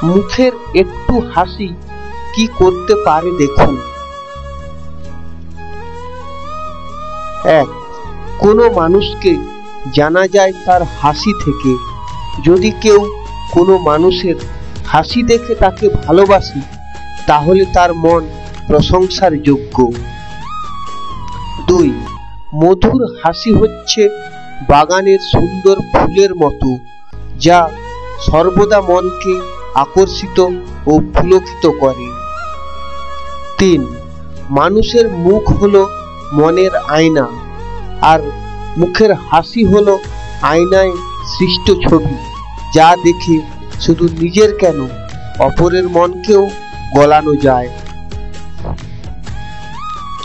মুখের একটু হাসি কি করতে পারে দেখুন। 1. কোনো মানুষকে জানা যায় তার হাসি থেকে। যদি কেউ কোনো মানুষের হাসি দেখে তাকে ভালোবাসে, তাহলে তার মন প্রশংসার যোগ্য। 2. মধুর হাসি হচ্ছে বাগানের সুন্দর ফুলের মতো, যা সর্বদা মনকে আকর্ষিত ও পুলকিত করে। 3. মানুষের মুখ হলো মনের আয়না, আর মুখের হাসি হলো আয়নায় সৃষ্ট ছবি, যা দেখে শুধু নিজের কেন, অপরের মনকেও গলানো যায়।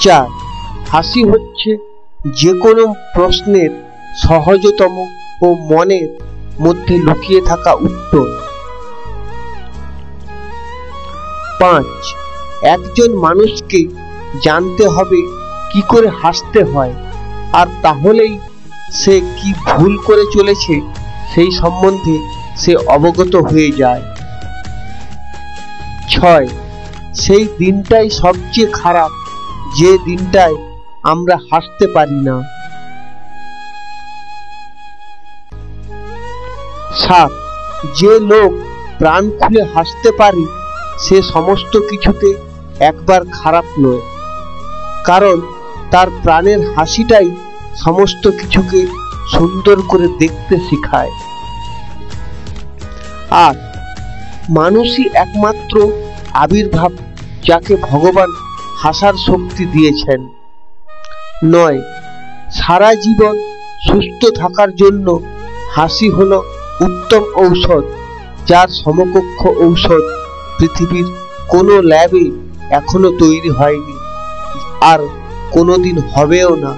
4. হাসি হচ্ছে যে কোনো প্রশ্নের সহজতম ও মনের মধ্যে লুকিয়ে থাকা উত্তর। 5. একজন মানুষকে জানতে হবে কি করে হাসতে হয়, আর তাহলেই সে কি ভুল করে চলেছে সেই সম্বন্ধে সে অবগত হয়ে যায়। 6. সেই দিনটাই সবচেয়ে খারাপ যে দিনটায় আমরা হাসতে পারি না। 7. যে লোক প্রাণ খুলে হাসতে পারে সে সমস্ত কিছুতে একবার খারাপ নয়, কারণ তার প্রাণের হাসিটাই সমস্ত কিছুকে সুন্দর করে দেখতে শেখায়। 8. মানুষই একমাত্র আবির্ভাব যাকে ভগবান হাসার শক্তি দিয়েছেন। 9. সারা জীবন সুস্থ থাকার জন্য হাসি হলো উত্তম ঔষধ, যার সমকক্ষ ঔষধ পৃথিবীর কোনো ল্যাবে এখনো তৈরি হয়নি, আর কোনোদিন হবেও না।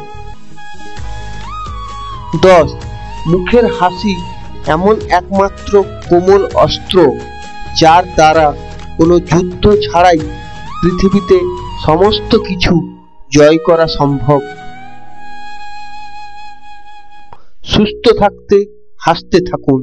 10. মুখের হাসি এমন একমাত্র কোমল অস্ত্র, যার দ্বারা কোনো যুদ্ধ ছাড়াই পৃথিবীতে সমস্ত কিছু জয় করা সম্ভব। সুস্থ থাকতে হাসতে থাকুন।